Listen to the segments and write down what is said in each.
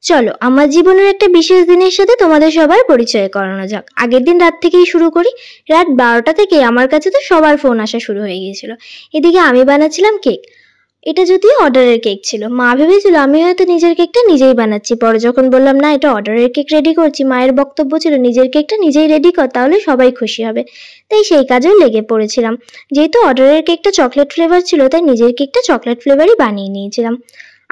চলো আমার জীবনের একটা বিশেষ দিনের সাথে তোমাদের সবার পরিচয় করানো যাক। আগের দিন রাত থেকেই শুরু করি। রাত 12টা থেকে আমার কাছে তো সবার ফোন আসা শুরু হয়ে গিয়েছিল। এদিকে আমি বানাচ্ছিলাম কেক। এটা যদিও অর্ডারের কেক ছিল। মা ভেবেছিল আমি হয়তো নিজের কেকটা নিজেই বানাচ্ছি। পরে যখন বললাম না এটা অর্ডারের কেক রেডি করছি, মায়ের বক্তব্য ছিল নিজের কেকটা নিজেই রেডি কর, তাহলে সবাই খুশি হবে। তাই সেই কাজেও লেগে পড়েছিলাম। যেহেতু অর্ডারের কেকটা চকলেট ফ্লেভার ছিল, তাই নিজের কেকটা চকলেট ফ্লেভারই বানিয়ে নিয়েছিলাম।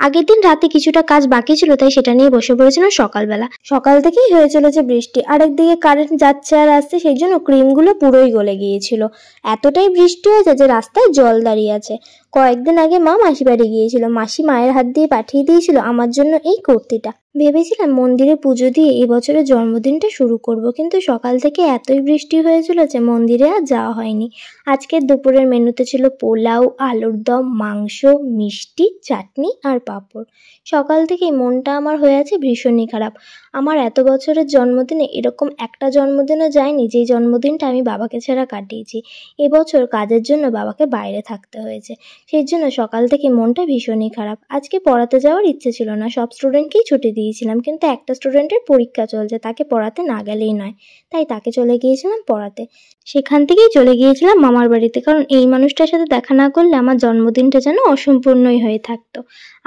আগের দিন রাতে কিছুটা কাজ বাকি ছিল, তাই সেটা নিয়ে বসে পড়েছিলাম সকালবেলা। সকাল থেকেই হয়ে চলেছে বৃষ্টি, আর একদিকে কারেন্ট যাচ্ছে আর আসছে, সেই জন্য ক্রিমগুলো পুরোই গলে গিয়েছিল। এতটাই বৃষ্টি হয়েছে যে রাস্তায় জল দাঁড়িয়ে আছে। কয়েকদিন আগে মা মাসি বাড়ি গিয়েছিল। মাসি মায়ের হাত দিয়ে পাঠিয়ে দিয়েছিল আমার জন্য এই কুর্তিটা। ভেবেছিলাম মন্দিরে পুজো দিয়ে এই বছরের জন্মদিনটা শুরু করব, কিন্তু সকাল থেকে এতই বৃষ্টি হয়েছিল যে মন্দিরে আর যাওয়া হয়নি। আজকের দুপুরের মেনুতে ছিল পোলাও, আলুর দম, মাংস, মিষ্টি, চাটনি আর পাঁপড়। সকাল থেকেই মনটা আমার হয়ে আছে ভীষণই খারাপ। আমার এত বছরের জন্মদিনে এরকম একটা জন্মদিনও যায়নি যেই জন্মদিনটা আমি বাবাকে ছাড়া কাটিয়েছি। এবছর কাজের জন্য বাবাকে বাইরে থাকতে হয়েছে, সেই জন্য সকাল থেকে মনটা ভীষণই খারাপ। আজকে পড়াতে যাওয়ার ইচ্ছে ছিল না, সব স্টুডেন্টকেই ছুটি দিয়েছিলাম, কিন্তু একটা স্টুডেন্টের পরীক্ষা চলছে, তাকে পড়াতে না গেলেই নয়, তাই তাকে চলে গিয়েছিলাম পড়াতে। সেখান থেকেই চলে গিয়েছিলাম মামার বাড়িতে, কারণ এই মানুষটার সাথে দেখা না করলে আমার জন্মদিনটা যেন অসম্পূর্ণই হয়ে থাকতো।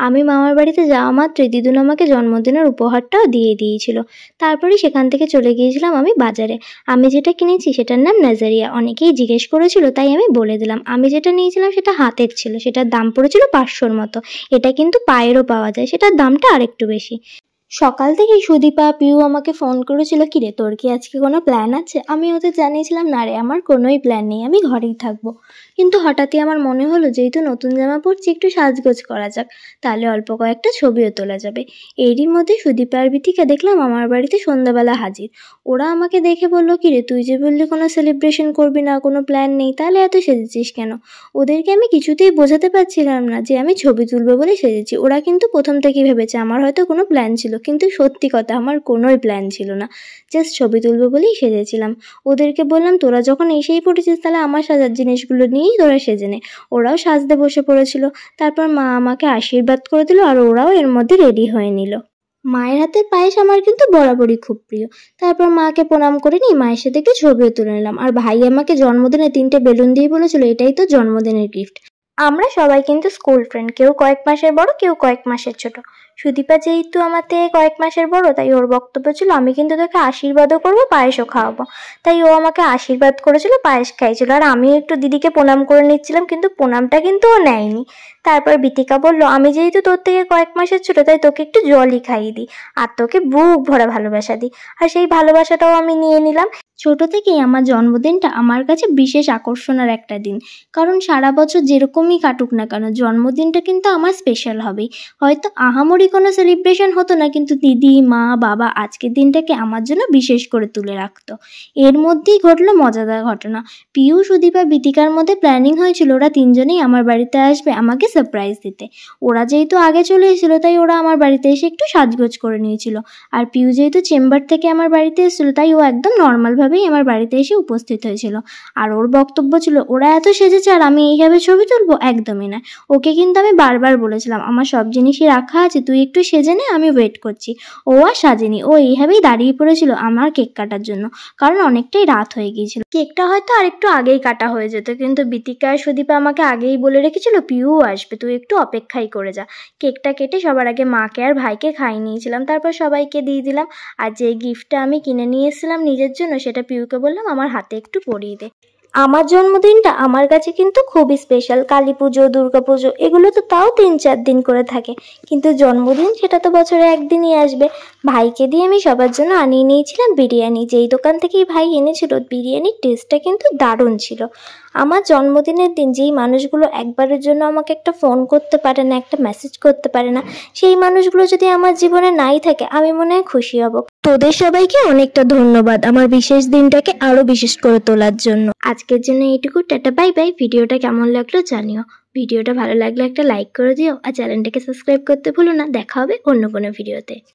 আমি মামার বাড়িতে যাওয়া মাত্রই দিদুন আমাকে জন্মদিনের উপহারটাও দিয়ে দিয়েছিল। তারপরে সেখান থেকে চলে গিয়েছিলাম আমি বাজারে। আমি যেটা কিনেছি সেটার নাম নাজারিয়া। অনেকেই জিজ্ঞেস করেছিল, তাই আমি বলে দিলাম। আমি যেটা নিয়েছিলাম সেটা হাতের ছিল, সেটার দাম পড়েছিল 500-র মতো। এটা কিন্তু পায়েরও পাওয়া যায়, সেটার দামটা আরেকটু বেশি। সকাল থেকেই সুদীপা, পিউ আমাকে ফোন করেছিল, কিরে তোর কি আজকে কোনো প্ল্যান আছে? আমি ওদের জানিয়েছিলাম না রে, আমার কোনোই প্ল্যান নেই, আমি ঘরেই থাকবো। কিন্তু হঠাৎই আমার মনে হলো যেহেতু নতুন জামা পরছি একটু সাজগোজ করা যাক, তাহলে অল্প কয়েকটা ছবিও তোলা যাবে। এরই মধ্যে সুদীপা আর বিথিকা দেখলাম আমার বাড়িতে সন্ধ্যাবেলা হাজির। ওরা আমাকে দেখে বললো, কিরে তুই যে বললি কোনো সেলিব্রেশন করবি না, কোনো প্ল্যান নেই, তাহলে এত সেজেছিস কেন? ওদেরকে আমি কিছুতেই বোঝাতে পারছিলাম না যে আমি ছবি তুলবো বলে সেজেছি। ওরা কিন্তু প্রথম থেকেই ভেবেছে আমার হয়তো কোনো প্ল্যান ছিল, কিন্তু সত্যি কথা আমার কোনোই প্ল্যান ছিল না, জাস্ট ছবি তুলবো বলেই সেজেছিলাম। ওদেরকে বললাম তোরা যখন এসেই পড়েছিস তাহলে আমার সাজার জিনিসগুলো নিয়েই তোরা সেজে নে। ওরাও সাজতে বসে পড়েছিল। তারপর মা আমাকে আশীর্বাদ করে দিল, আর ওরাও এর মধ্যে রেডি হয়ে নিল। মায়ের হাতের পায়েস আমার কিন্তু বরাবরই খুব প্রিয়। তারপর মাকে প্রণাম করে নিয়ে মায়ের সাথে একটু ছবিও তুলে নিলাম। আর ভাই আমাকে জন্মদিনে 3টে বেলুন দিয়ে বলেছিল এটাই তো জন্মদিনের গিফট। আমরা সবাই কিন্তু স্কুল ফ্রেন্ড, কেউ কয়েক মাসের বড়, কেউ কয়েক মাসের ছোট। সুদীপা যেহেতু আমার থেকে কয়েক মাসের বড়, তাই ওর বক্তব্য ছিল আমি কিন্তু তোকে আশীর্বাদও করবো, পায়েসও খাওয়াবো। তাই ও আমাকে আশীর্বাদ করেছিল, পায়েস খাইছিল, আর আমিও একটু দিদিকে প্রণাম করে নিচ্ছিলাম, কিন্তু প্রণামটা কিন্তু ও নেয়নি। তারপর বিথিকা বলল, আমি যেহেতু তোর থেকে কয়েক মাসের ছোট, তাই তোকে একটু জলই খাইয়ে দিই, আর তোকে বুক ভরা ভালোবাসা দিই। আর সেই ভালোবাসাটাও আমি নিয়ে নিলাম। ছোট থেকেই আমার জন্মদিনটা আমার কাছে বিশেষ আকর্ষণের একটা দিন, কারণ সারা বছর যেরকমই কাটুক না কেন জন্মদিনটা কিন্তু আমার স্পেশাল হবেই। হয়তো আহামরি কোনো সেলিব্রেশন হতো না, কিন্তু দিদি, মা, বাবা আজকের দিনটাকে আমার জন্য বিশেষ করে তুলে রাখতো। এর মধ্যেই ঘটলো মজাদার ঘটনা। পিউ, সুদীপা, বিথিকার মধ্যে প্ল্যানিং হয়েছিল ওরা 3জনেই আমার বাড়িতে আসবে আমাকে সারপ্রাইজ দিতে। ওরা যেহেতু আগে চলে এসেছিল, তাই ওরা আমার বাড়িতে এসে একটু সাজগোজ করে নিয়েছিল। আর পিউ যেহেতু চেম্বার থেকে আমার বাড়িতে এসেছিল, তাই ও একদম নর্মালভাবেই আমার বাড়িতে এসে উপস্থিত হয়েছিল। আর ওর বক্তব্য ছিল ওরা এত সেজেছে আর আমি এইভাবে ছবি তুলবো, একদমই না। ওকে কিন্তু আমি বারবার বলেছিলাম আমার সব জিনিসই রাখা আছে, তুই একটু সেজে নে, আমি ওয়েট করছি। ও আর সাজেনি, ও এইভাবেই দাঁড়িয়ে পড়েছিল আমার কেক কাটার জন্য, কারণ অনেকটাই রাত হয়ে গিয়েছিল। কেকটা হয়তো আর একটু আগেই কাটা হয়ে যেত, কিন্তু বিথিকা আর সুদীপা আমাকে আগেই বলে রেখেছিল পিউ আসবে, তুই একটু অপেক্ষাই করে যা। কেকটা কেটে সবার আগে মাকে আর ভাইকে খাইয়ে নিয়েছিলাম, তারপর সবাইকে দিয়ে দিলাম। আর যে গিফটটা আমি কিনে নিয়ে এসেছিলাম নিজের জন্য, সেটা পিউকে বললাম আমার হাতে একটু পরিয়ে দে। আমার জন্মদিনটা আমার কাছে কিন্তু খুবই স্পেশাল। কালী পুজো, দুর্গা পুজো এগুলো তো তাও 3-4 দিন করে থাকে, কিন্তু জন্মদিন সেটা তো বছরে একদিনই আসবে। ভাইকে দিয়ে আমি সবার জন্য আনিয়ে নিয়েছিলাম বিরিয়ানি। যেই দোকান থেকেই ভাই এনেছিল, বিরিয়ানির টেস্টটা কিন্তু দারুণ ছিল। আমার জন্মদিনের দিন যেই মানুষগুলো একবারের জন্য আমাকে একটা ফোন করতে পারে না, একটা মেসেজ করতে পারে না, সেই মানুষগুলো যদি আমার জীবনে নাই থাকে আমি মনে হয় খুশি হব। তোদের সবাইকে অনেকটা ধন্যবাদ আমার বিশেষ দিনটাকে আরো বিশেষ করে তোলার জন্য। আজকের জন্য এইটুকু, টাটা, বাই বাই। ভিডিওটা কেমন লাগলো জানিও। ভিডিওটা ভালো লাগলে একটা লাইক করে দিও, আর চ্যানেলটাকে সাবস্ক্রাইব করতে ভুলো না। দেখা হবে অন্য কোনো ভিডিওতে।